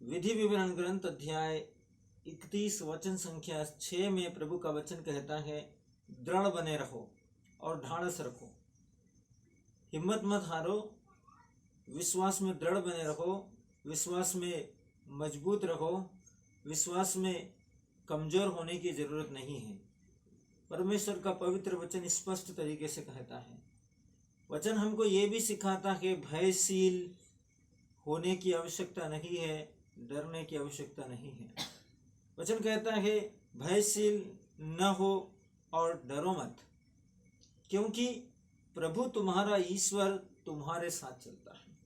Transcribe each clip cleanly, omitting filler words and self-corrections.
विधि विवरण ग्रंथ अध्याय 31 वचन संख्या 6 में प्रभु का वचन कहता है, दृढ़ बने रहो और ढाढ़स रखो, हिम्मत मत हारो, विश्वास में दृढ़ बने रहो, विश्वास में मजबूत रहो, विश्वास में कमजोर होने की जरूरत नहीं है। परमेश्वर का पवित्र वचन स्पष्ट तरीके से कहता है। वचन हमको ये भी सिखाता है भयशील होने की आवश्यकता नहीं है, डरने की आवश्यकता नहीं है। वचन कहता है भयशील न हो और डरो मत, क्योंकि प्रभु तुम्हारा ईश्वर तुम्हारे साथ चलता है।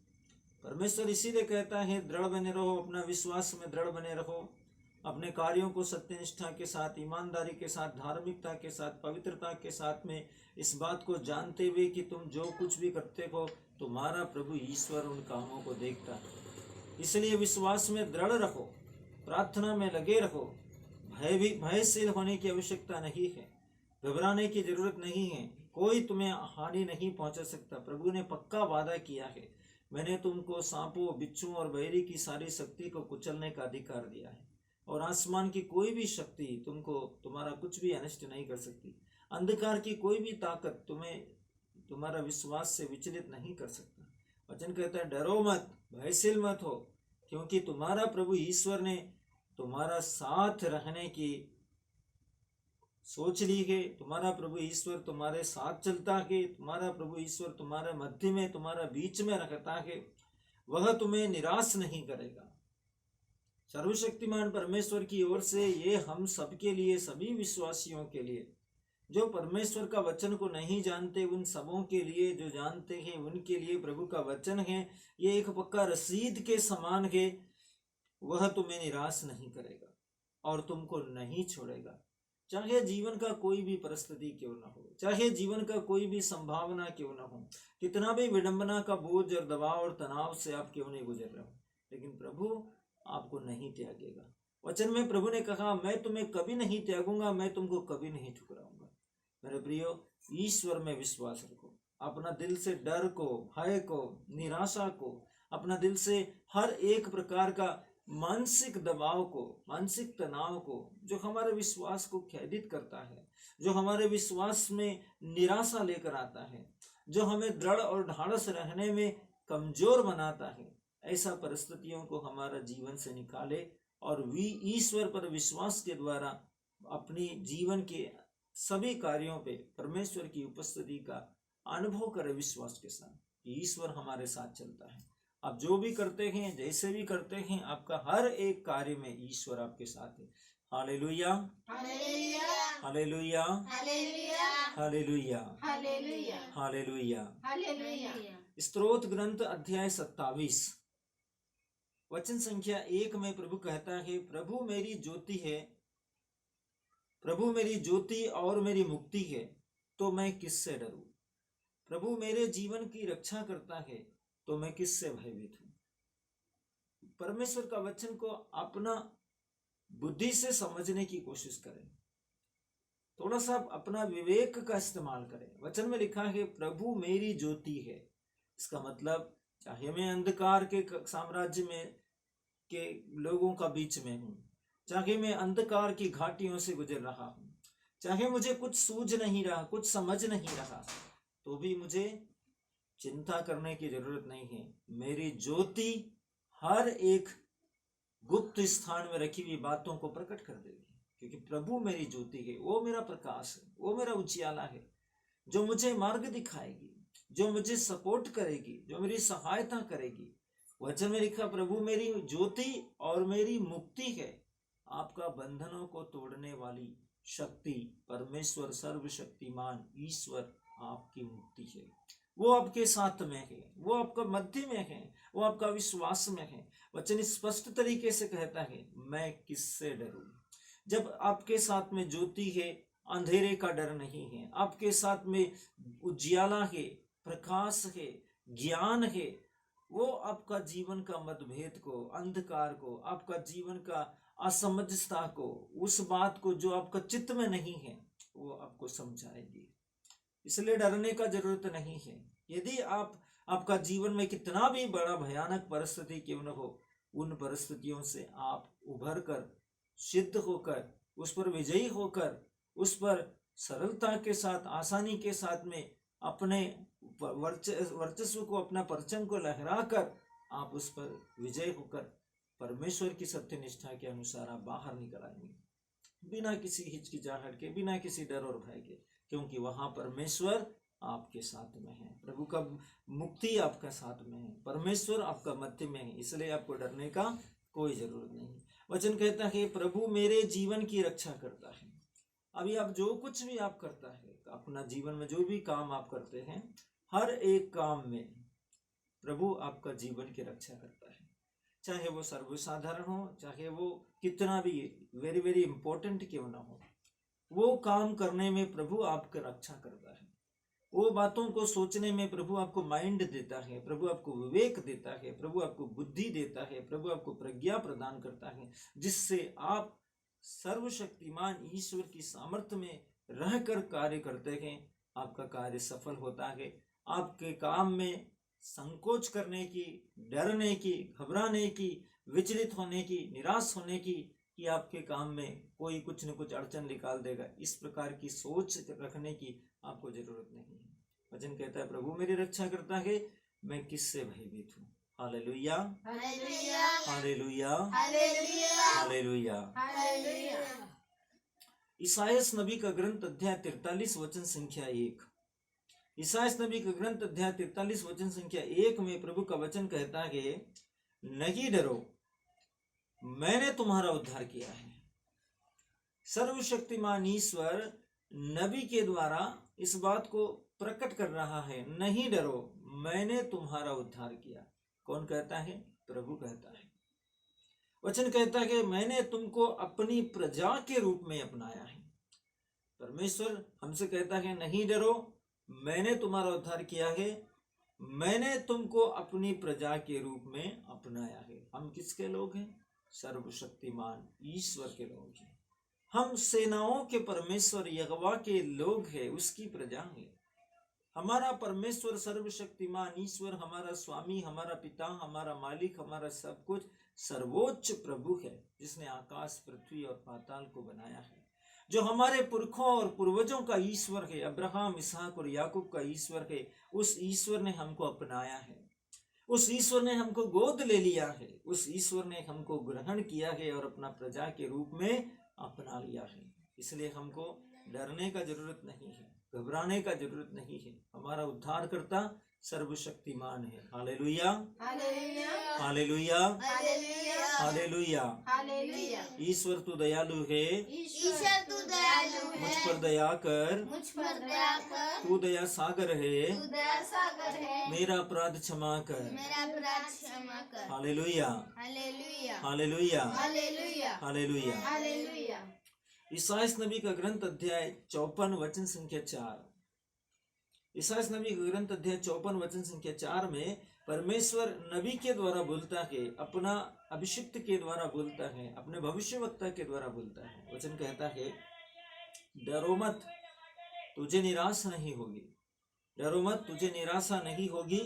परमेश्वर इसीलिए कहता है दृढ़ बने रहो, अपना विश्वास में दृढ़ बने रहो, अपने कार्यों को सत्यनिष्ठा के साथ, ईमानदारी के साथ, धार्मिकता के साथ, पवित्रता के साथ में इस बात को जानते हुए कि तुम जो कुछ भी करते हो तुम्हारा प्रभु ईश्वर उन कामों को देखता है। इसलिए विश्वास में दृढ़ रहो, प्रार्थना में लगे रहो, भयशील होने की आवश्यकता नहीं है, घबराने की जरूरत नहीं है। कोई तुम्हें हानि नहीं पहुंचा सकता। प्रभु ने पक्का वादा किया है, मैंने तुमको सांपों, बिच्छुओं और बहरी की सारी शक्ति को कुचलने का अधिकार दिया है, और आसमान की कोई भी शक्ति तुमको तुम्हारा कुछ भी अनिष्ट नहीं कर सकती। अंधकार की कोई भी ताकत तुम्हें तुम्हारा विश्वास से विचलित नहीं कर सकता। वचन कहता है डरो मत, भयशील मत हो, क्योंकि तुम्हारा प्रभु ईश्वर ने तुम्हारा साथ रहने की सोच ली है। तुम्हारा प्रभु ईश्वर तुम्हारे साथ चलता है, तुम्हारा प्रभु ईश्वर तुम्हारे मध्य में, तुम्हारा बीच में रहता है। वह तुम्हें निराश नहीं करेगा। सर्वशक्तिमान परमेश्वर की ओर से ये हम सबके लिए, सभी विश्वासियों के लिए, जो परमेश्वर का वचन को नहीं जानते उन सबों के लिए, जो जानते हैं उनके लिए प्रभु का वचन है। ये एक पक्का रसीद के समान है। वह तुम्हें निराश नहीं करेगा और तुमको नहीं छोड़ेगा, चाहे जीवन का कोई भी परिस्थिति क्यों न हो, चाहे जीवन का कोई भी संभावना क्यों न हो, कितना भी विडंबना का बोझ और दबाव और तनाव से आप क्यों नहीं गुजर रहे हो, लेकिन प्रभु आपको नहीं त्यागेगा। वचन में प्रभु ने कहा, मैं तुम्हें कभी नहीं त्यागूंगा, मैं तुमको कभी नहीं ठुकराऊंगा। मेरे प्रियो, ईश्वर में विश्वास रखो। अपना दिल से डर को, भय को, निराशा को, अपना दिल से हर एक प्रकार का मानसिक दबाव को, मानसिक तनाव को, जो हमारे विश्वास को खेदित करता है, जो हमारे विश्वास में निराशा लेकर आता है, जो हमें दृढ़ और ढाढ़स रहने में कमजोर बनाता है, ऐसा परिस्थितियों को हमारा जीवन से निकाले और ईश्वर पर विश्वास के द्वारा अपनी जीवन के सभी कार्यों पे परमेश्वर की उपस्थिति का अनुभव करें विश्वास के साथ। ईश्वर हमारे साथ चलता है। आप जो भी करते हैं, जैसे भी करते हैं, आपका हर एक कार्य में ईश्वर आपके साथ है। Hallelujah, hallelujah, hallelujah, hallelujah, hallelujah, hallelujah, hallelujah. स्तोत्र ग्रंथ अध्याय 27 वचन संख्या 1 में प्रभु कहता है, प्रभु मेरी ज्योति है, प्रभु मेरी ज्योति और मेरी मुक्ति है, तो मैं किससे डरूं। प्रभु मेरे जीवन की रक्षा करता है, तो मैं किससे भयभीत हूं। परमेश्वर का वचन को अपना बुद्धि से समझने की कोशिश करें, थोड़ा सा अपना विवेक का इस्तेमाल करें। वचन में लिखा है प्रभु मेरी ज्योति है। इसका मतलब चाहे मैं अंधकार के साम्राज्य में के लोगों का बीच में हूं, चाहे मैं अंधकार की घाटियों से गुजर रहा हूं, चाहे मुझे कुछ सूझ नहीं रहा, कुछ समझ नहीं रहा, तो भी मुझे चिंता करने की जरूरत नहीं है। मेरी ज्योति हर एक गुप्त स्थान में रखी हुई बातों को प्रकट कर देगी, क्योंकि प्रभु मेरी ज्योति है, वो मेरा प्रकाश है, वो मेरा उजियाला है, जो मुझे मार्ग दिखाएगी, जो मुझे सपोर्ट करेगी, जो मेरी सहायता करेगी। वचन में लिखा प्रभु मेरी ज्योति और मेरी मुक्ति है। आपका बंधनों को तोड़ने वाली शक्ति परमेश्वर सर्वशक्तिमान ईश्वर आपकी मुक्ति है। वो आपके साथ में है, वो आपका मध्य में है, वो आपका विश्वास में है। वचन स्पष्ट तरीके से कहता है, मैं किससे डरूं। जब आपके साथ में ज्योति है, अंधेरे का डर नहीं है, आपके साथ में उजियाला है, प्रकाश है, ज्ञान है, वो आपका जीवन का मतभेद को, अंधकार को, आपका जीवन का असमंजसता को, उस बात को जो आपका चित्त में नहीं है, वो आपको समझाएगी। इसलिए डरने का जरूरत नहीं है। यदि आपका जीवन में कितना भी बड़ा भयानक परिस्थिति क्यों न हो, उन परिस्थितियों से आप उभर कर, सिद्ध होकर, उस पर विजयी होकर, उस पर सरलता के साथ, आसानी के साथ में अपने वर्चस्व को, अपना परचम को लहराकर आप उस पर विजय होकर परमेश्वर की सत्य निष्ठा के अनुसार आप बाहर निकल आएंगे, बिना किसी हिचकिचाहट के, बिना किसी डर और भय के, क्योंकि वहां परमेश्वर आपके साथ में है, प्रभु का मुक्ति आपका साथ में है, परमेश्वर आपका मध्य में है, इसलिए आपको डरने का कोई जरूरत नहीं। वचन कहता है प्रभु मेरे जीवन की रक्षा करता है। अभी आप जो कुछ भी आप करता है, अपना जीवन में जो भी काम आप करते हैं, हर एक काम में प्रभु आपका जीवन की रक्षा करता है, चाहे वो सर्वसाधारण हो, चाहे वो कितना भी वेरी वेरी इंपॉर्टेंट क्यों ना हो, वो काम करने में प्रभु आपकी रक्षा करता है। वो बातों को सोचने में प्रभु आपको माइंड देता है, प्रभु आपको विवेक देता है, प्रभु आपको बुद्धि देता है, प्रभु आपको प्रज्ञा प्रदान करता है, जिससे आप सर्वशक्तिमान ईश्वर की सामर्थ्य में रहकर कार्य करते हैं। आपका कार्य सफल होता है। आपके काम में संकोच करने की, डरने की, घबराने की, विचलित होने की, निराश होने की कि आपके काम में कोई कुछ न कुछ अड़चन निकाल देगा, इस प्रकार की सोच रखने की आपको जरूरत नहीं है। वचन कहता है प्रभु मेरी रक्षा करता है, मैं किससे भयभीत हूँ। Hallelujah, hallelujah, hallelujah, hallelujah, hallelujah. Hallelujah. ईसायास नबी का ग्रंथ अध्याय 43 वचन संख्या 1। ईसायास नबी का ग्रंथ अध्याय 43 वचन संख्या 1 में प्रभु का वचन कहता है नहीं डरो, मैंने तुम्हारा उद्धार किया है। सर्वशक्तिमान ईश्वर नबी के द्वारा इस बात को प्रकट कर रहा है, नहीं डरो, मैंने तुम्हारा उद्धार किया। कौन कहता है? प्रभु कहता है। वचन कहता है कि मैंने तुमको अपनी प्रजा के रूप में अपनाया है। परमेश्वर हमसे कहता है नहीं डरो, मैंने तुम्हारा उद्धार किया है, मैंने तुमको अपनी प्रजा के रूप में अपनाया है। हम किसके लोग हैं? सर्वशक्तिमान ईश्वर के लोग हैं। हम सेनाओं के परमेश्वर यहोवा के लोग हैं, उसकी प्रजा है। हमारा परमेश्वर सर्वशक्तिमान ईश्वर हमारा स्वामी, हमारा पिता, हमारा मालिक, हमारा सब कुछ सर्वोच्च प्रभु है, जिसने आकाश, पृथ्वी और पाताल को बनाया है, जो हमारे पुरखों और पूर्वजों का ईश्वर है, अब्राहम, इसहाक और याकूब का ईश्वर है। उस ईश्वर ने हमको अपनाया है, उस ईश्वर ने हमको गोद ले लिया है, उस ईश्वर ने हमको ग्रहण किया है और अपना प्रजा के रूप में अपना लिया है। इसलिए हमको डरने का जरूरत नहीं है, घबराने का जरूरत नहीं है। हमारा उद्धारकर्ता सर्वशक्तिमान है। Hallelujah, hallelujah, hallelujah, hallelujah, hallelujah. Hallelujah. ईश्वर तू दयालु है, ईश्वर तू दयालु है, मुझ पर दया कर, मुझ पर दया कर, तू दया सागर है, तू दया सागर है, मेरा अपराध क्षमा कर। मेरा अपराध क्षमा कर। Hallelujah, hallelujah, hallelujah, hallelujah, hallelujah. Hallelujah. ईसायास नबी का ग्रंथ अध्याय 54 वचन संख्या 4। ईसायास नबी का ग्रंथ अध्याय 54 वचन संख्या 4 में परमेश्वर नबी के द्वारा बोलता है, अपना अभिषिक्त के द्वारा बोलता है, अपने भविष्यवक्ता के द्वारा बोलता है। वचन कहता है डरो मत, तुझे निराश नहीं होगी। डरो मत, तुझे निराशा नहीं होगी।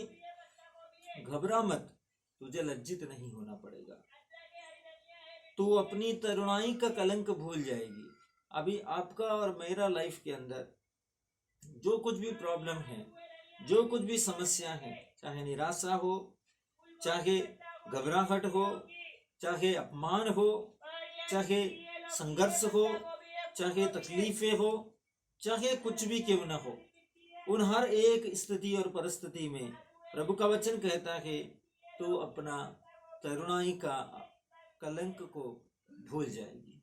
घबरा मत, तुझे लज्जित नहीं होना पड़ेगा। तू अपनी तरुणाई का कलंक भूल जाएगी। अभी आपका और मेरा लाइफ के अंदर जो कुछ भी प्रॉब्लम है, जो कुछ भी समस्या है, चाहे निराशा हो, चाहे घबराहट हो, चाहे अपमान हो, चाहे संघर्ष हो, चाहे तकलीफें हो, चाहे कुछ भी क्यों न हो, उन हर एक स्थिति और परिस्थिति में प्रभु का वचन कहता है तो अपना तरुणाई का कलंक को भूल जाएगी।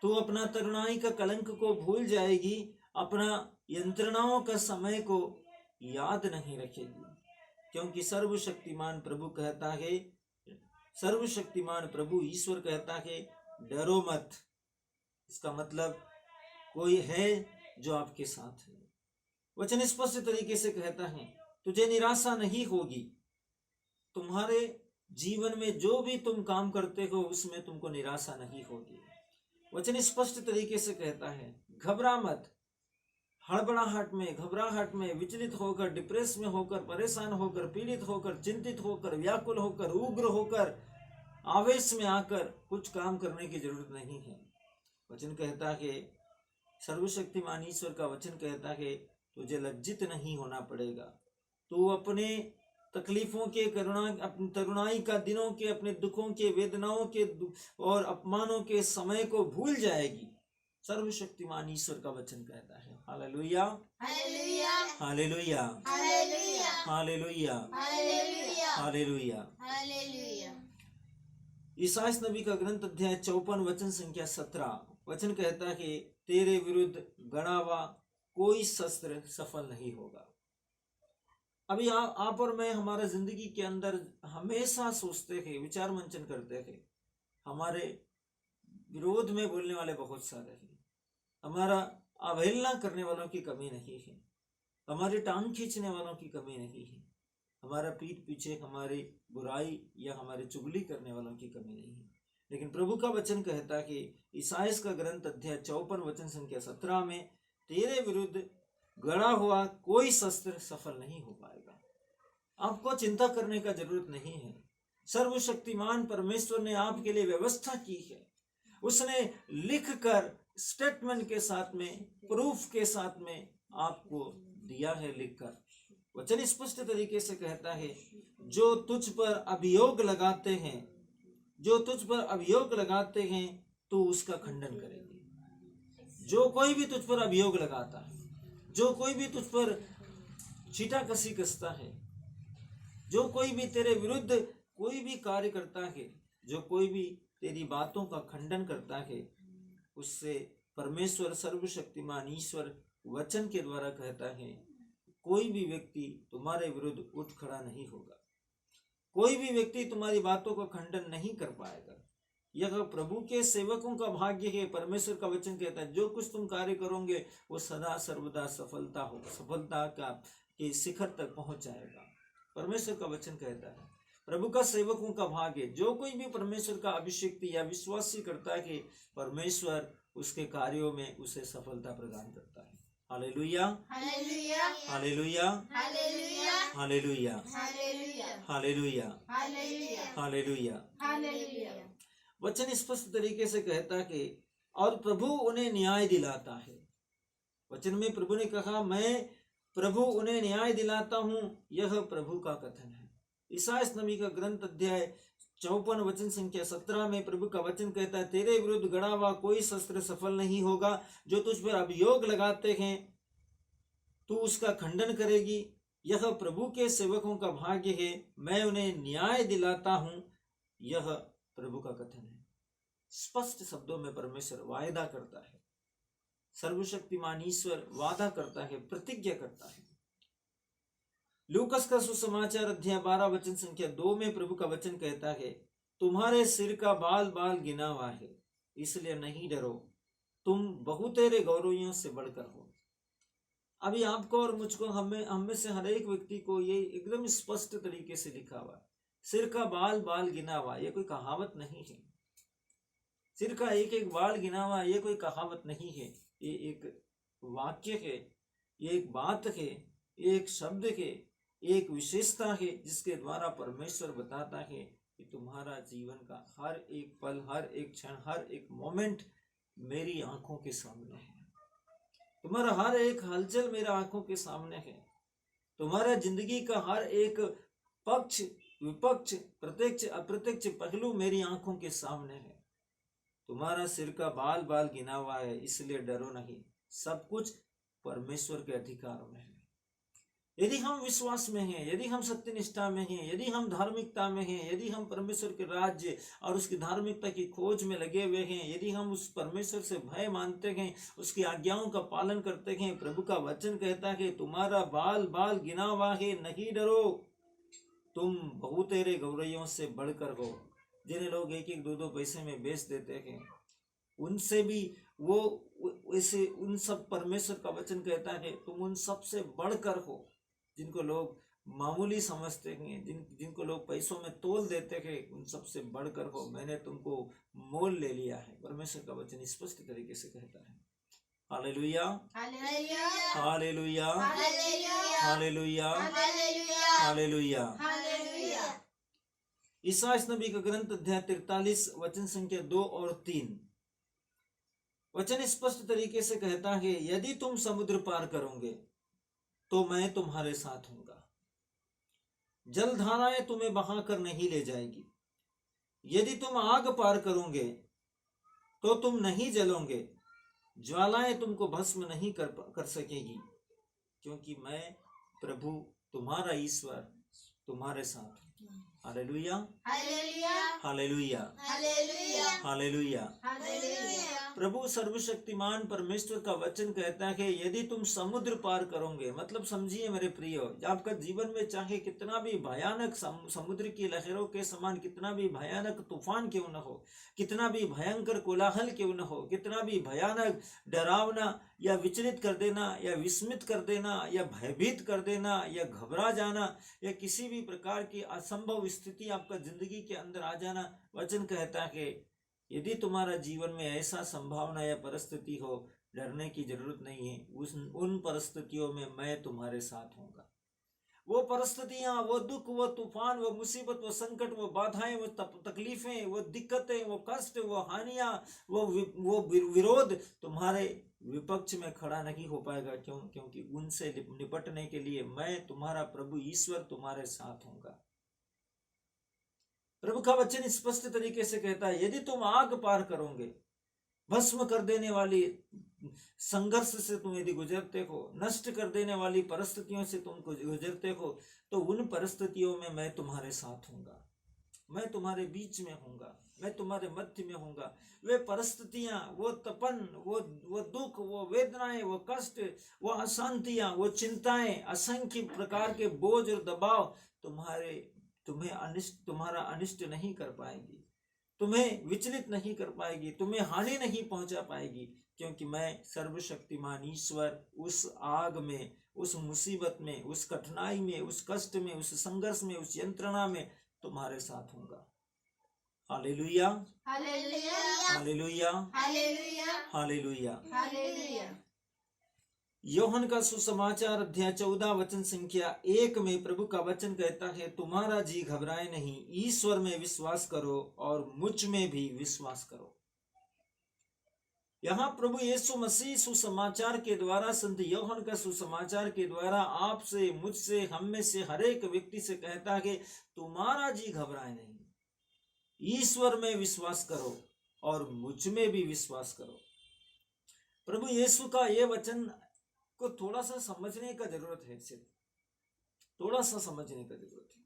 तू अपना तरुणाई का कलंक को भूल जाएगी, अपना यंत्रणाओं का समय को याद नहीं रखेगी, क्योंकि सर्वशक्तिमान प्रभु कहता है, सर्वशक्तिमान प्रभु ईश्वर कहता है डरो मत। इसका मतलब कोई है जो आपके साथ है। वचन स्पष्ट तरीके से कहता है तुझे निराशा नहीं होगी। तुम्हारे जीवन में जो भी तुम काम करते हो उसमें तुमको निराशा नहीं होगी। वचन स्पष्ट तरीके से कहता है घबरा मत। हड़बड़ाहट में, घबराहट में, विचलित होकर, डिप्रेस में होकर, परेशान होकर, पीड़ित होकर, चिंतित होकर, व्याकुल होकर, उग्र होकर आवेश में आकर कुछ काम करने की जरूरत नहीं है। वचन कहता है, सर्वशक्तिमान ईश्वर का वचन कहता है, तुझे लज्जित नहीं होना पड़ेगा। तू अपने तकलीफों के, अपनी तरुणाई का दिनों के, अपने दुखों के, वेदनाओं के और अपमानों के समय को भूल जाएगी। सर्वशक्तिमान ईश्वर का वचन कहता है। Hallelujah, hallelujah, hallelujah, hallelujah, hallelujah, hallelujah, hallelujah. Hallelujah. Isaiah नबी का ग्रंथ अध्याय 54 वचन संख्या 17 वचन कहता है कि तेरे विरुद्ध गढ़ा हुआ कोई शस्त्र सफल नहीं होगा। अभी आप और मैं हमारा जिंदगी के अंदर हमेशा सोचते हैं, विचार मंचन करते हैं, हमारे विरोध में बोलने वाले बहुत सारे हैं, हमारा अवहेलना करने वालों की कमी नहीं है, हमारी टांग खींचने वालों की कमी नहीं है, हमारा पीठ पीछे हमारी बुराई या हमारी चुगली करने वालों की कमी नहीं है। लेकिन प्रभु का वचन कहता है कि ईसाइया का ग्रंथ अध्याय 54 वचन संख्या 17 में तेरे विरुद्ध गड़ा हुआ कोई शस्त्र सफल नहीं हो पाएगा। आपको चिंता करने का जरूरत नहीं है। सर्वशक्तिमान परमेश्वर ने आपके लिए व्यवस्था की है। उसने लिख कर स्टेटमेंट के साथ में, प्रूफ के साथ में आपको दिया है लिखकर। वचन स्पष्ट तरीके से कहता है, जो तुझ पर अभियोग लगाते हैं, जो तुझ पर अभियोग लगाते हैं तो उसका खंडन करेंगे। जो कोई भी तुझ पर अभियोग लगाता है, जो कोई भी तुझ पर छीटा कसी कसता है, जो कोई भी तेरे विरुद्ध कोई भी कार्य करता है, जो कोई भी तेरी बातों का खंडन करता है, उससे परमेश्वर सर्वशक्तिमान ईश्वर वचन के द्वारा कहता है, कोई भी व्यक्ति तुम्हारे विरुद्ध उठ खड़ा नहीं होगा, कोई भी व्यक्ति तुम्हारी बातों का खंडन नहीं कर पाएगा। यह प्रभु के सेवकों का भाग्य है। परमेश्वर का वचन कहता है, जो कुछ तुम कार्य करोगे वो सदा सर्वदा सफलता के शिखर तक पहुंच जाएगा। परमेश्वर का वचन कहता है, प्रभु का सेवकों का भाग्य, जो कोई भी परमेश्वर का अभिषेक या विश्वासी करता है कि परमेश्वर उसके कार्यों में उसे सफलता प्रदान करता है। Hallelujah, hallelujah, hallelujah, hallelujah, hallelujah, hallelujah, hallelujah, hallelujah, hallelujah. Hallelujah. वचन स्पष्ट तरीके से कहता है कि और प्रभु उन्हें न्याय दिलाता है। वचन में प्रभु ने कहा, मैं प्रभु उन्हें न्याय दिलाता हूं, यह प्रभु का कथन है। ईसाइया नबी का ग्रंथ अध्याय 54 वचन संख्या 17 में प्रभु का वचन कहता है, तेरे विरुद्ध गड़ा हुआ कोई शस्त्र सफल नहीं होगा। जो तुझ पर अभियोग लगाते हैं तू उसका खंडन करेगी। यह प्रभु के सेवकों का भाग्य है, मैं उन्हें न्याय दिलाता हूं, यह प्रभु का कथन है। स्पष्ट शब्दों में परमेश्वर वायदा करता है, सर्वशक्तिमान ईश्वर वादा करता है, प्रतिज्ञा करता है। लूकस का सुसमाचार अध्याय 12 वचन संख्या 2 में प्रभु का वचन कहता है, तुम्हारे सिर का बाल बाल गिना हुआ है, इसलिए नहीं डरो, तुम बहुतेरे गौरवियों से बढ़कर हो। अभी आपको और मुझको, हम में से हर एक व्यक्ति को ये एकदम स्पष्ट तरीके से लिखा हुआ है, सिर का बाल बाल गिना हुआ। ये कोई कहावत नहीं है। सिर का एक एक बाल गिना हुआ, ये कोई कहावत नहीं है। ये एक वाक्य है, ये एक बात है, ये एक शब्द है, एक विशेषता है, जिसके द्वारा परमेश्वर बताता है कि तुम्हारा जीवन का हर एक पल, हर एक क्षण, हर एक मोमेंट मेरी आंखों के सामने है। तुम्हारा हर एक हलचल मेरा आंखों के सामने है। तुम्हारा जिंदगी का हर एक पक्ष, विपक्ष, प्रत्यक्ष अप्रत्यक्ष पहलू मेरी आंखों के सामने है। तुम्हारा सिर का बाल बाल गिना हुआ है, इसलिए डरो नहीं। सब कुछ परमेश्वर के अधिकार में है। यदि हम विश्वास में हैं, यदि हम सत्यनिष्ठा में हैं, यदि हम धार्मिकता में हैं, यदि हम परमेश्वर के राज्य और उसकी धार्मिकता की खोज में लगे हुए हैं, यदि हम उस परमेश्वर से भय मानते हैं, उसकी आज्ञाओं का पालन करते हैं, प्रभु का वचन कहता है तुम्हारा बाल बाल गिना हुआ है, नहीं डरो, तुम बहुतेरे गौरवियों से बढ़कर हो। जिन्हें लोग एक एक दो दो पैसे में बेच देते हैं, उनसे भी वो ऐसे उन सब परमेश्वर का वचन कहता है तुम उन सब से बढ़कर हो। जिनको लोग मामूली समझते हैं, जिनको लोग पैसों में तोल देते हैं, उन सब से बढ़कर हो। मैंने तुमको मोल ले लिया है। परमेश्वर का वचन स्पष्ट तरीके से कहता है। Hallelujah, hallelujah, hallelujah, hallelujah, hallelujah, hallelujah, hallelujah. Hallelujah. Isaiah नबी का ग्रंथ अध्याय 43 वचन संख्या 2 और 3। वचन स्पष्ट तरीके से कहता है, यदि तुम समुद्र पार करोगे तो मैं तुम्हारे साथ हूंगा। जलधाराएं तुम्हें बहाकर नहीं ले जाएगी। यदि तुम आग पार करोगे तो तुम नहीं जलोगे। ज्वालाएं तुमको भस्म नहीं कर सकेगी, क्योंकि मैं प्रभु तुम्हारा ईश्वर तुम्हारे साथ हूं। Hallelujah, hallelujah, hallelujah, hallelujah, hallelujah. Hallelujah. प्रभु सर्वशक्तिमान परमेश्वर का वचन कहता है कि यदि तुम समुद्र पार करोगे, मतलब समझिए मेरे प्रियो, आपका जीवन में चाहे कितना भी भयानक समुद्र की लहरों के समान कितना भी भयानक तूफान क्यों न हो, कितना भी भयंकर कोलाहल क्यों न हो, कितना भी भयानक डरावना या विचलित कर देना या विस्मित कर देना या भयभीत कर देना या घबरा जाना या किसी भी प्रकार की असंभव स्थिति आपका जिंदगी के अंदर आ जाना, वचन कहता है यदि तुम्हारा जीवन में ऐसा संभावना या परिस्थिति हो, डरने की जरूरत नहीं है। उन परिस्थितियों में मैं तुम्हारे साथ हूंगा। वो परिस्थितियां, वो दुख, वो तूफान, वो मुसीबत, वो संकट, वो बाधाएं, वो तकलीफें, वो दिक्कतें, वो कष्ट, वो हानियां, वो विरोध तुम्हारे विपक्ष में खड़ा नहीं हो पाएगा। क्योंकि उनसे निपटने के लिए मैं तुम्हारा प्रभु ईश्वर तुम्हारे साथ हूंगा। प्रभु का वचन स्पष्ट तरीके से कहता है, यदि तुम आग पार करोगे, भस्म कर देने वाली संघर्ष से तुम यदि गुजरते हो, नष्ट कर देने वाली परिस्थितियों से तुम गुजरते हो, तो उन परिस्थितियों में मैं तुम्हारे साथ हूंगा। मैं तुम्हारे बीच में हूंगा, मैं तुम्हारे मध्य में हूंगा। वे परिस्थितियां, वो तपन, वो दुख, वो वेदनाएं, वो कष्ट, वो अशांतियां, वो चिंताएं, असंख्य प्रकार के बोझ और दबाव तुम्हारा अनिष्ट नहीं कर पाएगी, तुम्हें विचलित नहीं कर पाएगी, तुम्हें हानि नहीं पहुंचा पाएगी, क्योंकि मैं सर्वशक्तिमान ईश्वर उस आग में, उस मुसीबत में, उस कठिनाई में, उस कष्ट में, उस संघर्ष में, उस यंत्रणा में तुम्हारे साथ हूंगा। Hallelujah, hallelujah, hallelujah, hallelujah, hallelujah. Hallelujah. योहन का सुसमाचार अध्याय 14 वचन संख्या 1 में प्रभु का वचन कहता है, तुम्हारा जी घबराए नहीं, ईश्वर में विश्वास करो और मुझ में भी विश्वास करो। यहाँ प्रभु यीशु मसीह सुसमाचार के द्वारा, संत योहन का सुसमाचार के द्वारा आपसे, मुझसे, हम में से हर एक व्यक्ति से कहता है कि तुम्हारा जी घबराए नहीं, ईश्वर में विश्वास करो और मुझ में भी विश्वास करो। प्रभु यीशु का यह वचन को थोड़ा सा समझने का जरूरत है, सिर्फ थोड़ा सा समझने का जरूरत है।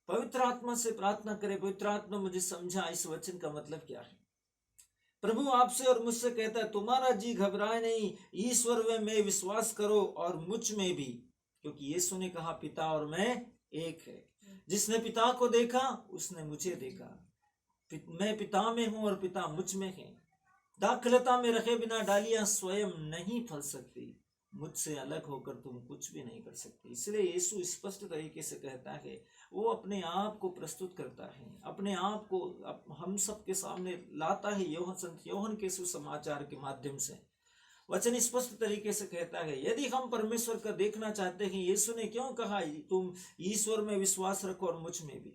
पवित्र आत्मा से प्रार्थना करें, पवित्र आत्मा मुझे समझा इस वचन का मतलब क्या है। प्रभु आपसे और मुझसे कहता है, तुम्हारा जी घबराए नहीं, ईश्वर में विश्वास करो और मुझ में भी, क्योंकि यीशु ने कहा पिता और मैं एक है। जिसने पिता को देखा उसने मुझे देखा। मैं पिता में हूं और पिता मुझ में है। दाखलता में रखे बिना डालियां स्वयं नहीं फल सकती, मुझसे अलग होकर तुम कुछ भी नहीं कर सकते। इसलिए यीशु स्पष्ट तरीके से कहता है, वो अपने आप को प्रस्तुत करता है, अपने आप को हम सब के सामने लाता है। संत योहन के सुसमाचार के माध्यम से वचन स्पष्ट तरीके से कहता है, यदि हम परमेश्वर का देखना चाहते हैं, यीशु ने क्यों कहा तुम ईश्वर में विश्वास रखो और मुझ में भी।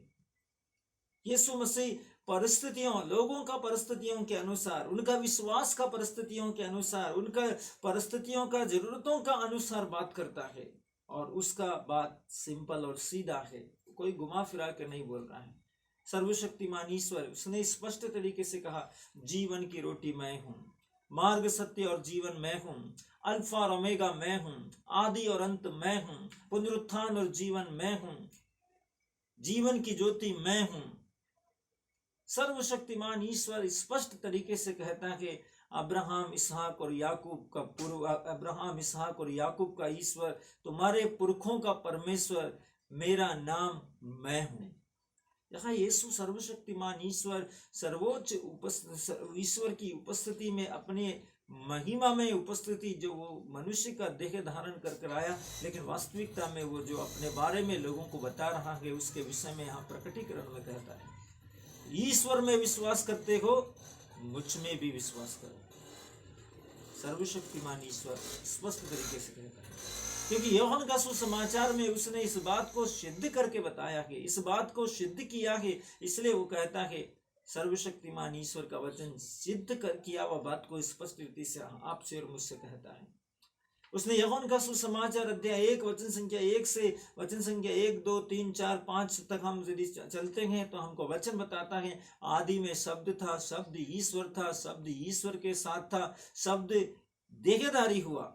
यीशु मसीह परिस्थितियों, लोगों का परिस्थितियों के अनुसार, उनका विश्वास का परिस्थितियों के अनुसार, उनका परिस्थितियों का जरूरतों का अनुसार बात करता है, और उसका बात सिंपल और सीधा है, कोई घुमा फिरा के नहीं बोल रहा है। सर्वशक्तिमान ईश्वर, उसने स्पष्ट तरीके से कहा, जीवन की रोटी मैं हूं, मार्ग, सत्य और जीवन मैं हूं, अल्फा और ओमेगा मैं हूं, आदि और अंत मैं हूं, पुनरुत्थान और जीवन मैं हूं, जीवन की ज्योति मैं हूं। सर्वशक्तिमान ईश्वर स्पष्ट तरीके से कहता है कि अब्राहम, इसहाक और याकूब का ईश्वर, तुम्हारे पुरखों का परमेश्वर, मेरा नाम मैं हूं। यहाँ यीशु सर्वशक्तिमान ईश्वर, सर्वोच्च ईश्वर की उपस्थिति में, अपने महिमा में उपस्थिति, जो वो मनुष्य का देह धारण कर आया, लेकिन वास्तविकता में वो जो अपने बारे में लोगों को बता रहा है, उसके विषय में यहाँ प्रकटीकरण में कहता है, ईश्वर में विश्वास करते हो, मुझ में भी विश्वास करो। सर्वशक्तिमान ईश्वर स्पष्ट तरीके से कहता है, क्योंकि यूहन्ना का सुसमाचार में उसने इस बात को सिद्ध करके बताया है, इस बात को सिद्ध किया है। इसलिए वो कहता है सर्वशक्तिमान ईश्वर का वचन सिद्ध कर किया हुआ बात को स्पष्ट रीति से आपसे और मुझसे कहता है। उसने यूहन्ना का सुसमाचार अध्याय 1 वचन संख्या 1 से वचन संख्या 1, 2, 3, 4, 5 तक हम यदि चलते हैं तो हमको वचन बताता है, आदि में शब्द था, शब्द ईश्वर था, शब्द ईश्वर के साथ था, शब्द देहधारी हुआ,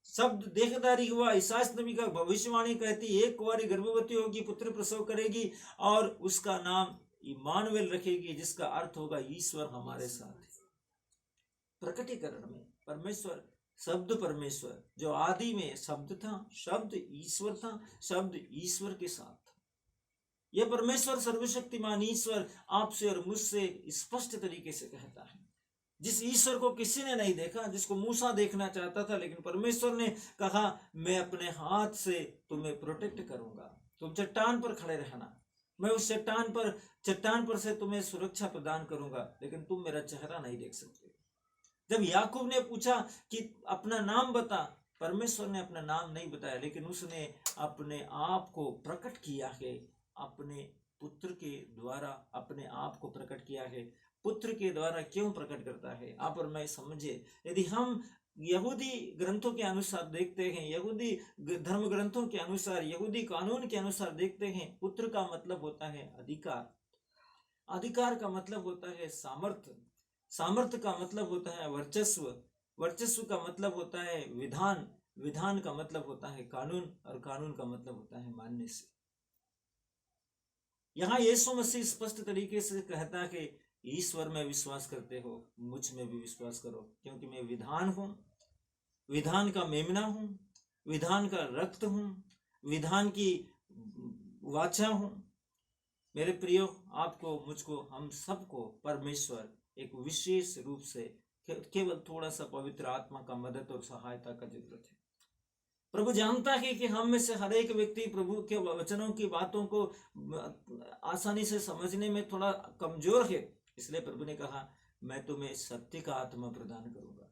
शब्द देहधारी हुआ। ईसायाह नबी का भविष्यवाणी कहती, एक कुंवारी गर्भवती होगी, पुत्र प्रसव करेगी और उसका नाम इम्मानुएल रखेगी, जिसका अर्थ होगा ईश्वर हमारे साथ है। प्रकटीकरण में परमेश्वर, शब्द परमेश्वर जो आदि में शब्द था, शब्द ईश्वर था, शब्द ईश्वर के साथ था। यह परमेश्वर सर्वशक्तिमान ईश्वर आपसे और मुझसे स्पष्ट तरीके से कहता है। जिस ईश्वर को किसी ने नहीं देखा, जिसको मूसा देखना चाहता था, लेकिन परमेश्वर ने कहा मैं अपने हाथ से तुम्हें प्रोटेक्ट करूंगा, तुम चट्टान पर खड़े रहना, मैं उस चट्टान पर से तुम्हें सुरक्षा प्रदान करूंगा, लेकिन तुम मेरा चेहरा नहीं देख सकते। जब याकूब ने पूछा कि अपना नाम बता, परमेश्वर ने अपना नाम नहीं बताया, लेकिन उसने अपने आप को प्रकट किया है, अपने पुत्र के द्वारा अपने आप को प्रकट किया है। पुत्र के द्वारा क्यों प्रकट करता है, आप और मैं समझे। यदि हम यहूदी ग्रंथों के अनुसार देखते हैं, यहूदी धर्म ग्रंथों के अनुसार, यहूदी कानून के अनुसार देखते हैं, पुत्र का मतलब होता है अधिकार, अधिकार का मतलब होता है सामर्थ्य, सामर्थ्य का मतलब होता है वर्चस्व, वर्चस्व का मतलब होता है विधान, विधान का मतलब होता है कानून, और कानून का मतलब होता है मानने से। यहाँ यीशु मसीह स्पष्ट तरीके से कहता है कि ईश्वर में विश्वास करते हो, मुझ में भी विश्वास करो, क्योंकि मैं विधान हूं, विधान का मेमना हूं, विधान का रक्त हूं, विधान की वाचा हूं। मेरे प्रियो, आपको, मुझको, हम सबको परमेश्वर एक विशेष रूप से केवल थोड़ा सा पवित्र आत्मा का मदद और सहायता का जरूरत है। प्रभु जानता है कि हम में से हर एक व्यक्ति प्रभु के वचनों की बातों को आसानी से समझने में थोड़ा कमजोर है। इसलिए प्रभु ने कहा मैं तुम्हें सत्य का आत्मा प्रदान करूंगा,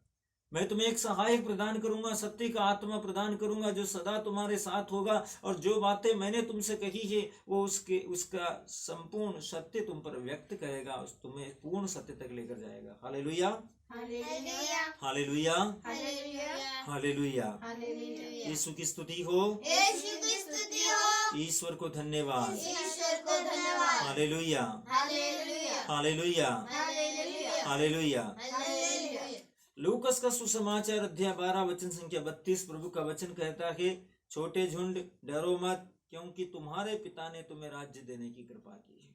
मैं तुम्हें एक सहायक प्रदान करूंगा, सत्य का आत्मा प्रदान करूंगा जो सदा तुम्हारे साथ होगा, और जो बातें मैंने तुमसे कही है वो उसका संपूर्ण सत्य तुम पर व्यक्त करेगा, तुम्हें पूर्ण सत्य तक लेकर जाएगा। Hallelujah, hallelujah, hallelujah, hallelujah, hallelujah. Hallelujah. यीशु की स्तुति हो, यीशु की स्तुति हो, ईश्वर को धन्यवाद। ईश्वर को धन्यवाद। Hallelujah, hallelujah, hallelujah, hallelujah, hallelujah. Hallelujah. लूकस का सुसमाचार अध्याय 12 वचन संख्या 32 प्रभु का वचन कहता है, छोटे झुंड डरो मत, क्योंकि तुम्हारे पिता ने तुम्हें राज्य देने की कृपा की है।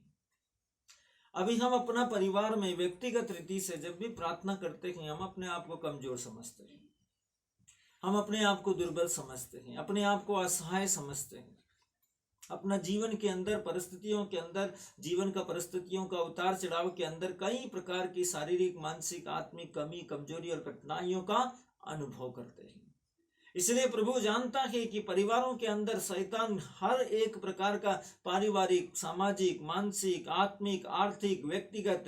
अभी हम अपना परिवार में व्यक्तिगत रीति से जब भी प्रार्थना करते हैं, हम अपने आप को कमजोर समझते हैं, हम अपने आप को दुर्बल समझते हैं, अपने आप को असहाय समझते हैं। अपना जीवन के अंदर, परिस्थितियों के अंदर, जीवन का परिस्थितियों का उतार चढ़ाव के अंदर कई प्रकार की शारीरिक, मानसिक, आत्मिक कमी, कमजोरी और कठिनाइयों का अनुभव करते हैं। इसलिए प्रभु जानता है कि परिवारों के अंदर शैतान हर एक प्रकार का पारिवारिक, सामाजिक, मानसिक, आत्मिक, आर्थिक, व्यक्तिगत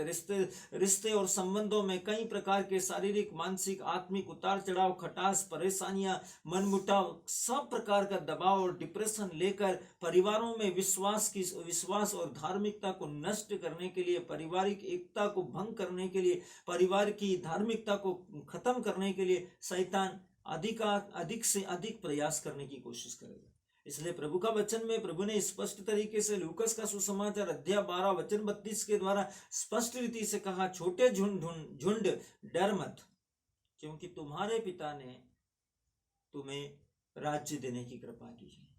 रिश्ते और संबंधों में कई प्रकार के शारीरिक, मानसिक, आत्मिक उतार चढ़ाव, खटास, परेशानियां, मनमुटाव, सब प्रकार का दबाव और डिप्रेशन लेकर परिवारों में विश्वास और धार्मिकता को नष्ट करने के लिए, पारिवारिक एकता को भंग करने के लिए, परिवार की धार्मिकता को खत्म करने के लिए शैतान अधिक से अधिक प्रयास करने की कोशिश करेगा। इसलिए प्रभु का वचन में प्रभु ने स्पष्ट तरीके से लूकस का सुसमाचार अध्याय 12 वचन 32 के द्वारा स्पष्ट रीति से कहा, छोटे झुंड डर मत, क्योंकि तुम्हारे पिता ने तुम्हें राज्य देने की कृपा की है।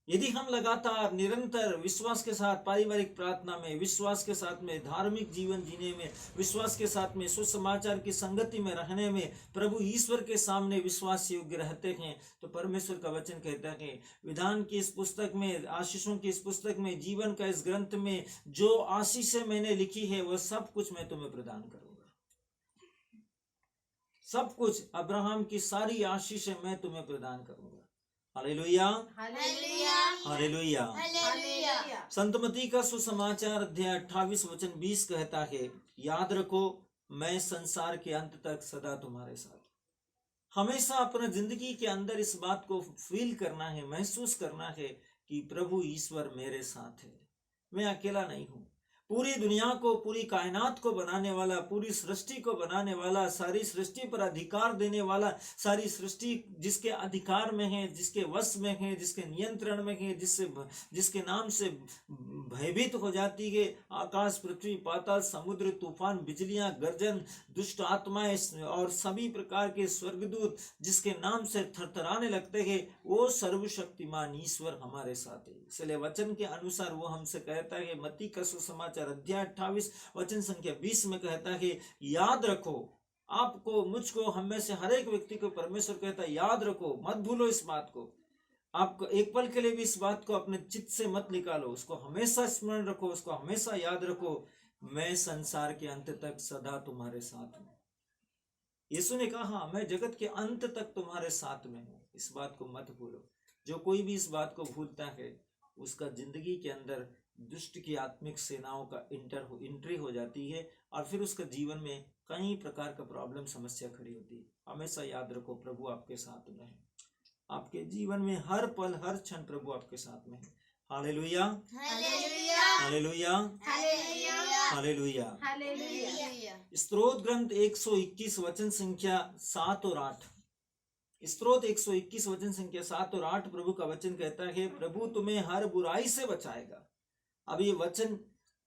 यदि हम लगातार निरंतर विश्वास के साथ पारिवारिक प्रार्थना में, विश्वास के साथ में धार्मिक जीवन जीने में, विश्वास के साथ में सुसमाचार की संगति में रहने में, प्रभु ईश्वर के सामने विश्वास योग्य रहते हैं, तो परमेश्वर का वचन कहता है, विधान की इस पुस्तक में, आशीषों की इस पुस्तक में, जीवन का इस ग्रंथ में जो आशीषें मैंने लिखी है वह सब कुछ मैं तुम्हें प्रदान करूंगा। सब कुछ, अब्राहम की सारी आशीषें मैं तुम्हें प्रदान करूंगा। Hallelujah, hallelujah, hallelujah. हालेलुया। संतमती का सुसमाचार अध्याय 28 वचन 20 कहता है, याद रखो मैं संसार के अंत तक सदा तुम्हारे साथ। हमेशा अपना जिंदगी के अंदर इस बात को फील करना है, महसूस करना है कि प्रभु ईश्वर मेरे साथ है, मैं अकेला नहीं हूं। पूरी दुनिया को, पूरी कायनात को बनाने वाला, पूरी सृष्टि को बनाने वाला, सारी सृष्टि पर अधिकार देने वाला, सारी सृष्टि जिसके अधिकार में है, जिसके वश में है, जिसके नियंत्रण में है, जिसके नाम से भयभीत हो जाती है आकाश, पृथ्वी, पाताल, समुद्र, तूफान, बिजलियां, गर्जन, दुष्ट आत्माएं और सभी प्रकार के स्वर्गदूत जिसके नाम से थरथराने लगते हैं, वो सर्वशक्तिमान ईश्वर हमारे साथ है। इसलिए वचन के अनुसार वो हमसे कहता है, मत्ती का सुसमाचार अध्याय 28 वचन संख्या 20 में कहता है, याद रखो, आपको, मुझको, हम में से हर एक व्यक्ति को परमेश्वर कहता है, याद रखो, मत भूलो इस बात को। आपको एक पल के लिए भी इस बात को अपने चित्त से मत निकालो, उसको हमेशा स्मरण रखो, उसको हमेशा याद रखो, मैं संसार के अंत तक सदा तुम्हारे साथ हूं। यीशु ने कहा, मैं जगत के अंत तक तुम्हारे साथ में हूं, इस बात को मत भूलो। जो कोई भी इस बात को भूलता है, उसका जिंदगी के अंदर दुष्ट की आत्मिक सेनाओं का एंट्री हो जाती है और फिर उसका जीवन में कई प्रकार का प्रॉब्लम, समस्या खड़ी होती है। हमेशा याद रखो, प्रभु आपके साथ में है, आपके जीवन में हर पल, हर क्षण प्रभु आपके साथ में है। Hallelujah, hallelujah, hallelujah, hallelujah, hallelujah. Hallelujah. स्तोत्र ग्रंथ 121 वचन संख्या 7 और 8। स्तोत्र 121 वचन संख्या 7 और 8 प्रभु का वचन कहता है, प्रभु तुम्हें हर बुराई से बचाएगा। अब ये वचन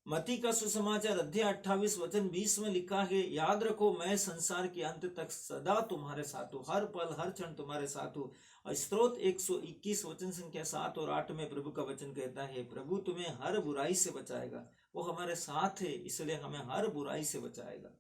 मत्ती का सुसमाचार अध्याय 28 वचन 20 में लिखा है, याद रखो, मैं संसार के अंत तक सदा तुम्हारे साथ हूँ, हर पल, हर क्षण तुम्हारे साथ हूँ। और स्तोत्र 121 वचन संख्या 7 और 8 में प्रभु का वचन कहता है, प्रभु तुम्हें हर बुराई से बचाएगा। वो हमारे साथ है, इसलिए हमें हर बुराई से बचाएगा।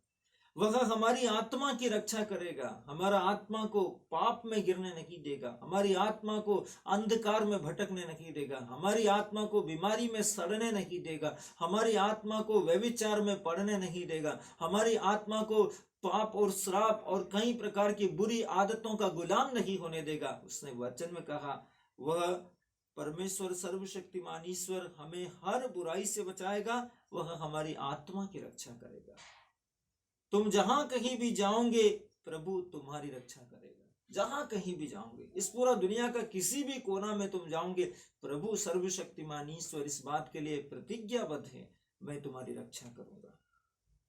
वह हमारी आत्मा की रक्षा करेगा, हमारा आत्मा को पाप में गिरने नहीं देगा, हमारी आत्मा को अंधकार में भटकने नहीं देगा, हमारी आत्मा को बीमारी में सड़ने नहीं देगा, हमारी आत्मा को व्यभिचार में पड़ने नहीं देगा, हमारी आत्मा को पाप और श्राप और कई प्रकार की बुरी आदतों का गुलाम नहीं होने देगा। उसने वचन में कहा, वह परमेश्वर सर्वशक्तिमान ईश्वर हमें हर बुराई से बचाएगा, वह हमारी आत्मा की रक्षा करेगा। तुम जहां कहीं भी जाओगे, प्रभु तुम्हारी रक्षा करेगा। जहां कहीं भी जाओगे, इस पूरा दुनिया का किसी भी कोना में तुम जाओगे, प्रभु सर्वशक्तिमान ईश्वर इस बात के लिए प्रतिज्ञाबद्ध है, मैं तुम्हारी रक्षा करूंगा।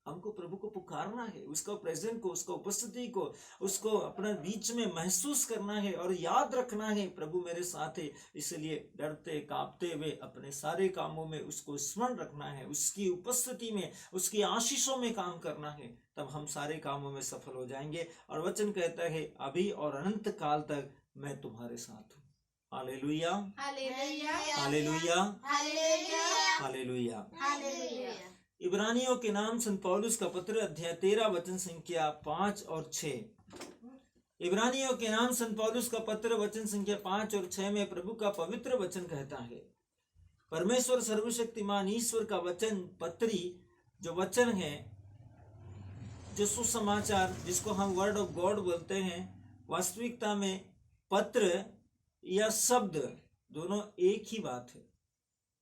हमको प्रभु को पुकारना है, उसका प्रेजेंट को, उसका उपस्थिति को, उसको अपने बीच में महसूस करना है और याद रखना है, प्रभु मेरे साथ है। इसलिए डरते कांपते हुए अपने सारे कामों में उसको स्मरण रखना है, उसकी उपस्थिति में, उसकी आशीषों में काम करना है, तब हम सारे कामों में सफल हो जाएंगे। और वचन कहता है, अभी और अनंत काल तक मैं तुम्हारे साथ हूँ। Hallelujah, hallelujah, hallelujah, hallelujah, hallelujah. Hallelujah. इब्रानियों के नाम संत पौलुस का पत्र अध्याय 13 वचन संख्या 5 और 6। इब्रानियों के नाम संत पौलुस का पत्र वचन संख्या 5 और 6 में प्रभु का पवित्र वचन कहता है, परमेश्वर सर्वशक्तिमान ईश्वर का वचन, पत्री जो वचन है, जो सुसमाचार जिसको हम वर्ड ऑफ गॉड बोलते हैं, वास्तविकता में पत्र या शब्द दोनों एक ही बात है।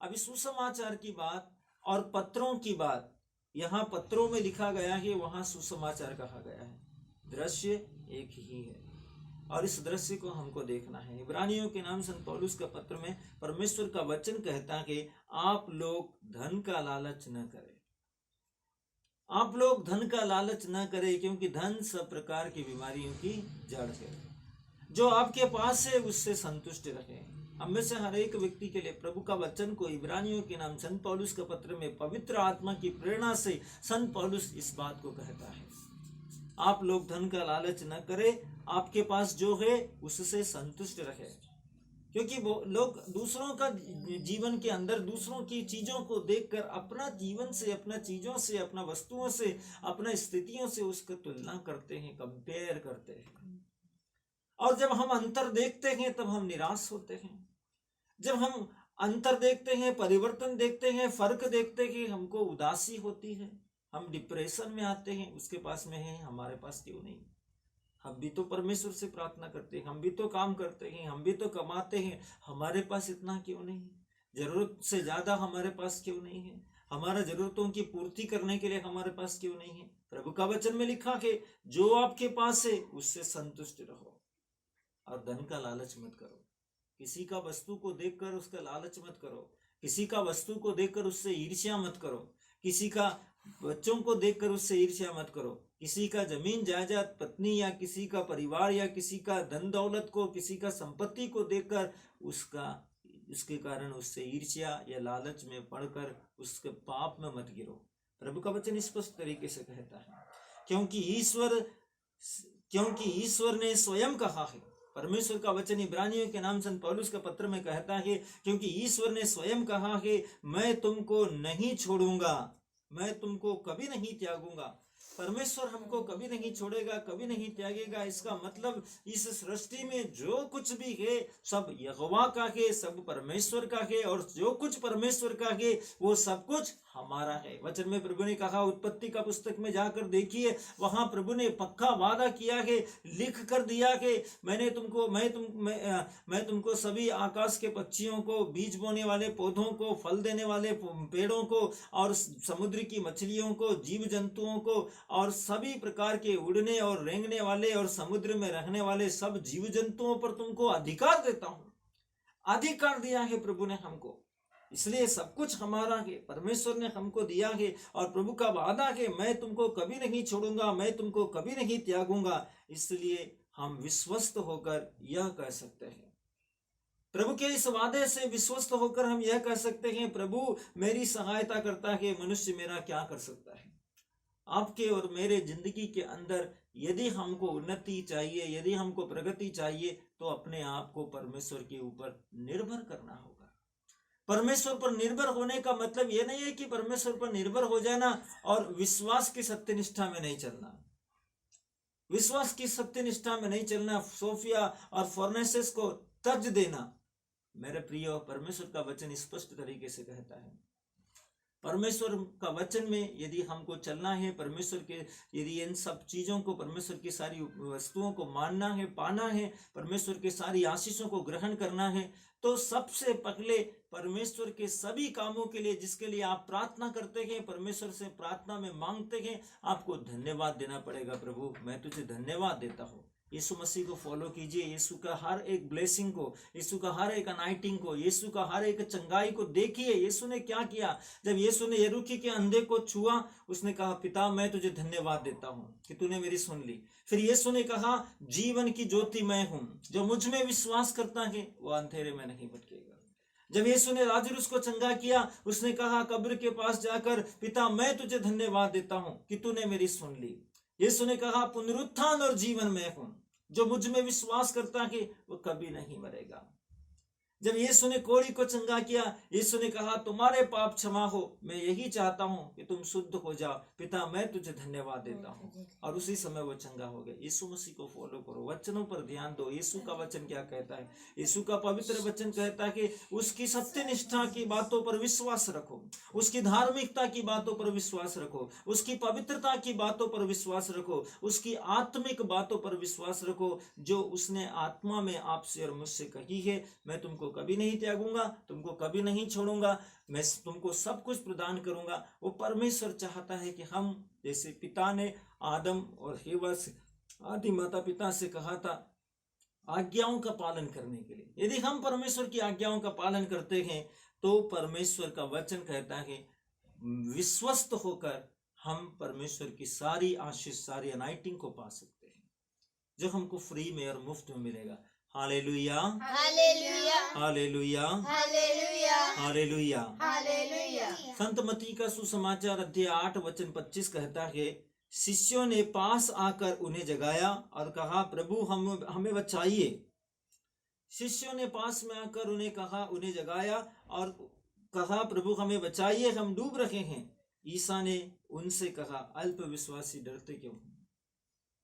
अभी सुसमाचार की बात और पत्रों की बात, यहाँ पत्रों में लिखा गया है, वहां सुसमाचार कहा गया है, दृश्य एक ही है और इस दृश्य को हमको देखना है। इब्रानियों के नाम संत पौलुस का पत्र में परमेश्वर का वचन कहता है, आप लोग धन का लालच न करें, आप लोग धन का लालच न करें, क्योंकि धन सब प्रकार की बीमारियों की जड़ है। जो आपके पास है उससे संतुष्ट रहे। हम में से हर एक व्यक्ति के लिए प्रभु का वचन को इब्रानियों के नाम संत पौलुस के पत्र में पवित्र आत्मा की प्रेरणा से संत पौलुस इस बात को कहता है, आप लोग धन का लालच न करें, आपके पास जो है उससे संतुष्ट रहे। क्योंकि वो लोग दूसरों का जीवन के अंदर दूसरों की चीजों को देखकर अपना जीवन से, अपना चीजों से, अपना वस्तुओं से, अपना स्थितियों से उसका तुलना करते हैं, कंपेयर करते हैं। और जब हम अंतर देखते हैं तब हम निराश होते हैं। जब हम अंतर देखते हैं, परिवर्तन देखते हैं, फर्क देखते हैं, हमको उदासी होती है, हम डिप्रेशन में आते हैं। उसके पास में है, हमारे पास क्यों नहीं? हम भी तो परमेश्वर से प्रार्थना करते हैं, हम भी तो काम करते हैं, हम भी तो कमाते हैं, हमारे पास इतना क्यों नहीं? जरूरत से ज्यादा हमारे पास क्यों नहीं है? हमारा जरूरतों की पूर्ति करने के लिए हमारे पास क्यों नहीं है? प्रभु का वचन में लिखा कि जो आपके पास है उससे संतुष्ट रहो और धन का लालच मत करो। किसी का वस्तु को देखकर उसका लालच मत करो, किसी का वस्तु को देखकर उससे ईर्ष्या मत करो, किसी का बच्चों को देखकर उससे ईर्ष्या मत करो, किसी का जमीन जायदाद, पत्नी या किसी का परिवार या किसी का धन दौलत को, किसी का संपत्ति को देखकर उसके कारण उससे ईर्ष्या या लालच में पड़कर उसके पाप में मत गिरो। प्रभु का वचन स्पष्ट तरीके से कहता है, क्योंकि ईश्वर ने स्वयं कहा है। परमेश्वर का वचन इब्रानियों के नाम संत पौलुस का पत्र में कहता है, क्योंकि ईश्वर ने स्वयं कहा है, मैं तुमको नहीं छोड़ूंगा, मैं तुमको कभी नहीं त्यागूंगा। परमेश्वर हमको कभी नहीं छोड़ेगा, कभी नहीं त्यागेगा। इसका मतलब इस सृष्टि में जो कुछ भी है सब यहोवा का है, सब परमेश्वर का है, और जो कुछ परमेश्वर का है वो सब कुछ हमारा है। वचन में प्रभु ने कहा, उत्पत्ति का पुस्तक में जाकर देखिए, वहां प्रभु ने पक्का वादा किया है, लिख कर दिया कि मैं तुमको सभी आकाश के पक्षियों को, बीज बोने वाले पौधों को, फल देने वाले पेड़ों को, और समुद्र की मछलियों को, जीव जंतुओं को, और सभी प्रकार के उड़ने और रेंगने वाले और समुद्र में रहने वाले सब जीव जंतुओं पर तुमको अधिकार देता हूं। अधिकार दिया है प्रभु ने हमको, इसलिए सब कुछ हमारा है, परमेश्वर ने हमको दिया है। और प्रभु का वादा है, मैं तुमको कभी नहीं छोड़ूंगा, मैं तुमको कभी नहीं त्यागूंगा। इसलिए हम विश्वस्त होकर यह कह सकते हैं, प्रभु के इस वादे से विश्वस्त होकर हम यह कह सकते हैं, प्रभु मेरी सहायता करता है, मनुष्य मेरा क्या कर सकता है। आपके और मेरे जिंदगी के अंदर यदि हमको उन्नति चाहिए, यदि हमको प्रगति चाहिए, तो अपने आप को परमेश्वर के ऊपर निर्भर करना होगा। परमेश्वर पर निर्भर होने का मतलब यह नहीं है कि परमेश्वर पर निर्भर हो जाना और विश्वास की सत्यनिष्ठा में नहीं चलना। विश्वास की सत्यनिष्ठा में नहीं चलना, सोफिया और फॉर्नेसेस को तज देना। मेरे प्रियो, परमेश्वर का वचन स्पष्ट तरीके से कहता है, परमेश्वर का वचन में यदि हमको चलना है, परमेश्वर के यदि इन सब चीजों को, परमेश्वर की सारी वस्तुओं को मानना है, पाना है, परमेश्वर के सारी आशीषों को ग्रहण करना है, तो सबसे पहले परमेश्वर के सभी कामों के लिए, जिसके लिए आप प्रार्थना करते हैं, परमेश्वर से प्रार्थना में मांगते हैं, आपको धन्यवाद देना पड़ेगा। प्रभु मैं तुझे धन्यवाद देता हूँ। यीशु मसीह को फॉलो कीजिए, यीशु का हर एक ब्लेसिंग को, यीशु का हर एक अनाइटिंग को, यीशु का हर एक चंगाई को देखिए। यीशु ने क्या किया? जब यीशु ने यरूखी के अंधे को छुआ, उसने कहा, पिता मैं तुझे धन्यवाद देता हूँ कि तूने मेरी सुन ली। फिर यीशु ने कहा, जीवन की ज्योति मैं हूँ, जो मुझ में विश्वास करता है वो अंधेरे में नहीं भटकेगा। जब यीशु ने लाजरुस को चंगा किया, उसने कहा कब्र के पास जाकर, पिता मैं तुझे धन्यवाद देता हूँ कि तूने मेरी सुन ली। यीशु ने कहा, पुनरुत्थान और जीवन मैं हूँ, जो मुझ में विश्वास करता है वो कभी नहीं मरेगा। जब यीशु ने कोढ़ी को चंगा किया, यीशु ने कहा, तुम्हारे पाप क्षमा हो, मैं यही चाहता हूं कि तुम शुद्ध हो जाओ, पिता मैं तुझे धन्यवाद देता हूं। और उसी समय वो चंगा हो गया। यीशु मसीह को फॉलो करो, वचनों पर ध्यान दो। यीशु का वचन क्या कहता है? यीशु का पवित्र वचन कहता है कि उसकी सत्यनिष्ठा की बातों पर विश्वास रखो, उसकी धार्मिकता की बातों पर विश्वास रखो, उसकी पवित्रता की बातों पर विश्वास रखो, उसकी आत्मिक बातों पर विश्वास रखो, जो उसने आत्मा में आपसे और मुझसे कही है। मैं तुमको कभी नहीं त्यागूंगा, तुमको कभी नहीं छोड़ूंगा, मैं तुमको सब कुछ प्रदान करूंगा। वो परमेश्वर चाहता है कि हम, जैसे पिता ने आदम और हेवा से, आदि माता पिता से कहा था आज्ञाओं का पालन करने के लिए, यदि हम परमेश्वर की आज्ञाओं का पालन करते हैं तो परमेश्वर का वचन कहता है विश्वस्त होकर हम परमेश्वर की सारी आशीष, सारी अनाइटिंग को पा सकते हैं, जो हमको फ्री में और मुफ्त में मिलेगा। Hallelujah, hallelujah, hallelujah, hallelujah, hallelujah. Hallelujah. संत मत्ती का सुसमाचार अध्याय 8 वचन 25 कहता है, शिष्यों ने पास आकर उन्हें जगाया और कहा, प्रभु हमें बचाइए। शिष्यों ने पास में आकर उन्हें कहा, उन्हें जगाया और कहा, प्रभु हमें बचाइए, हम डूब रहे हैं। ईसा ने उनसे कहा, अल्प विश्वासी डरते क्यों?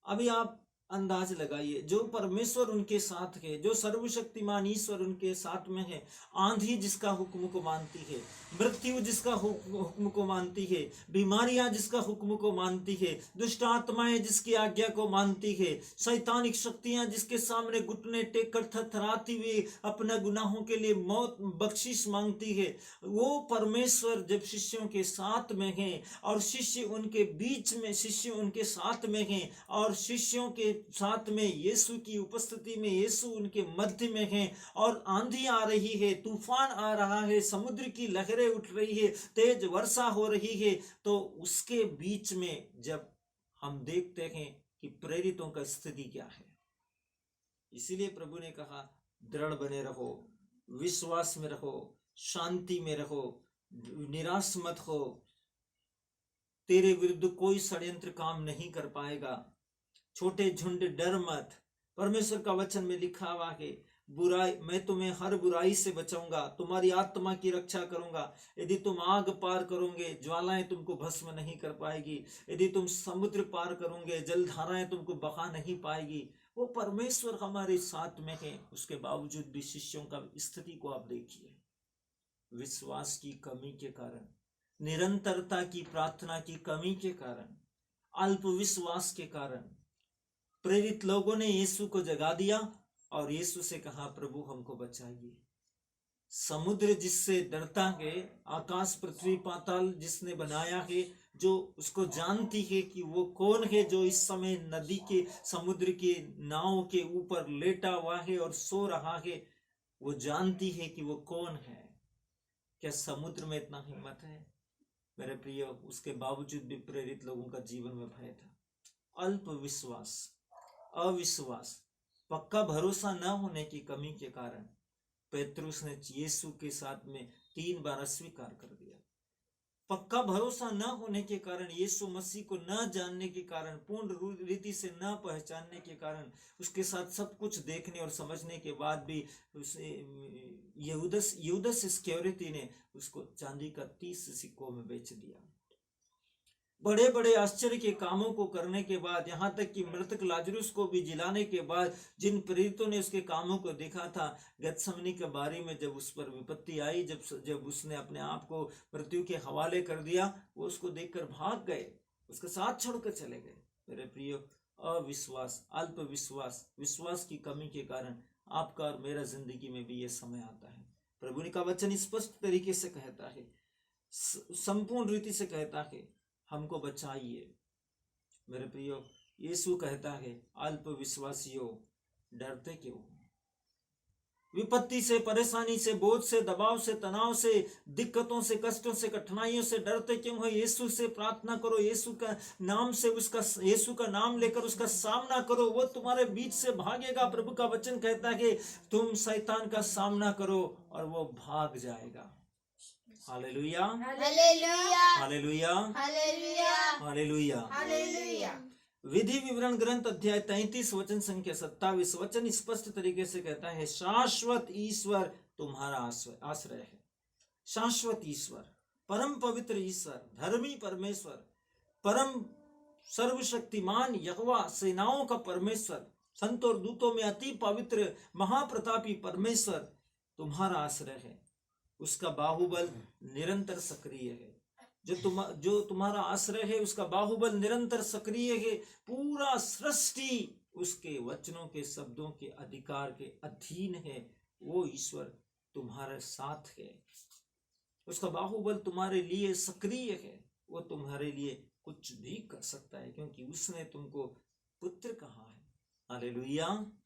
अभी आप अंदाज लगाइए, जो परमेश्वर उनके साथ है, जो सर्वशक्तिमान ईश्वर उनके साथ में है, आंधी जिसका हुक्म को मानती है, मृत्यु जिसका हुक्म को मानती है, बीमारियां जिसका हुक्म को मानती है, दुष्ट आत्माएं जिसकी आज्ञा को मानती है, शैतानिक शक्तियां जिसके सामने घुटने टेक कर थरथराती हुई अपने गुनाहों के लिए मौत बख्शिश मांगती है, वो परमेश्वर जब शिष्यों के साथ में है और शिष्य उनके बीच में, शिष्य उनके साथ में हैं और शिष्यों के साथ में यीशु की उपस्थिति में यीशु उनके मध्य में है और आंधी आ रही है, तूफान आ रहा है, समुद्र की लहरें उठ रही है, तेज वर्षा हो रही है, तो उसके बीच में जब हम देखते हैं कि प्रेरितों का स्थिति क्या है, इसीलिए प्रभु ने कहा दृढ़ बने रहो, विश्वास में रहो, शांति में रहो, निराश मत हो, तेरे विरुद्ध कोई षड्यंत्र काम नहीं कर पाएगा, छोटे झुंड डर मत। परमेश्वर का वचन में लिखा हुआ है, बुराई, मैं तुम्हें हर बुराई से बचाऊंगा, तुम्हारी आत्मा की रक्षा करूंगा, यदि तुम आग पार करोगे ज्वालाएं तुमको भस्म नहीं कर पाएगी, यदि तुम समुद्र पार करोगे जलधाराएं तुमको बहा नहीं पाएगी। वो परमेश्वर हमारे साथ में है, उसके बावजूद भी शिष्यों का स्थिति को आप देखिए, विश्वास की कमी के कारण, निरंतरता की प्रार्थना की कमी के कारण, अल्प विश्वास के कारण प्रेरित लोगों ने यीशु को जगा दिया और यीशु से कहा प्रभु हमको बचाइए। समुद्र जिससे डरता है, आकाश पृथ्वी पाताल जिसने बनाया है, जो उसको जानती है कि वो कौन है जो इस समय नदी के समुद्र के नाव के ऊपर लेटा हुआ है और सो रहा है, वो जानती है कि वो कौन है। क्या समुद्र में इतना हिम्मत है मेरे प्रिय? उसके बावजूद भी प्रेरित लोगों का जीवन में भय था, अल्प विश्वास, अविश्वास, पक्का भरोसा न होने की कमी के कारण पेतरुस ने यीशु के साथ में 3 बार अस्वीकार कर दिया। पक्का भरोसा न होने के कारण, यीशु मसीह को न जानने के कारण, पूर्ण रीति से न पहचानने के कारण, उसके साथ सब कुछ देखने और समझने के बाद भी यूदस इस्करियोती ने उसको चांदी का 30 सिक्कों में बेच दिया। बड़े बड़े आश्चर्य के कामों को करने के बाद, यहाँ तक कि मृतक लाजरुस को भी जिलाने के बाद, जिन प्रेरितों ने उसके कामों को देखा था, गतसमनी के बारी में जब उस पर विपत्ति आई, जब उसने अपने आप को मृत्यु के हवाले कर दिया, वो उसको देखकर भाग गए, उसके साथ छोड़कर चले गए। मेरे प्रिय, अविश्वास, अल्प विश्वास, विश्वास की कमी के कारण आपका और मेरा जिंदगी में भी ये समय आता है। प्रभु का वचन स्पष्ट तरीके से कहता है, संपूर्ण रीति से कहता है, हमको बचाइए। मेरे प्रियो, यीशु कहता है, अल्प विश्वासियों डरते क्यों? विपत्ति से, परेशानी से, बोझ से, दबाव से, तनाव से, दिक्कतों से, कष्टों से, कठिनाइयों से डरते क्यों है? यीशु से प्रार्थना करो, यीशु का नाम से, यीशु का नाम लेकर उसका सामना करो, वो तुम्हारे बीच से भागेगा। प्रभु का वचन कहता है, तुम शैतान का सामना करो और वो भाग जाएगा। Hallelujah, hallelujah, hallelujah, hallelujah, hallelujah. Hallelujah. विधि विवरण ग्रंथ अध्याय 33 वचन संख्या 27 वचन स्पष्ट तरीके से कहता है, शाश्वत ईश्वर तुम्हारा आश्रय है। शाश्वत ईश्वर, परम पवित्र ईश्वर, धर्मी परमेश्वर, परम सर्वशक्तिमान यहोवा, सेनाओं का परमेश्वर, संत और दूतों में अति पवित्र महाप्रतापी परमेश्वर तुम्हारा आश्रय है। उसका बाहुबल निरंतर सक्रिय है। जो तुम्हारा आश्रय है, उसका बाहुबल निरंतर सक्रिय है। पूरा सृष्टि उसके वचनों के, शब्दों के अधिकार के अधीन है। वो ईश्वर तुम्हारे साथ है, उसका बाहुबल तुम्हारे लिए सक्रिय है। वो तुम्हारे लिए कुछ भी कर सकता है, क्योंकि उसने तुमको पुत्र कहा है। हालेलुया,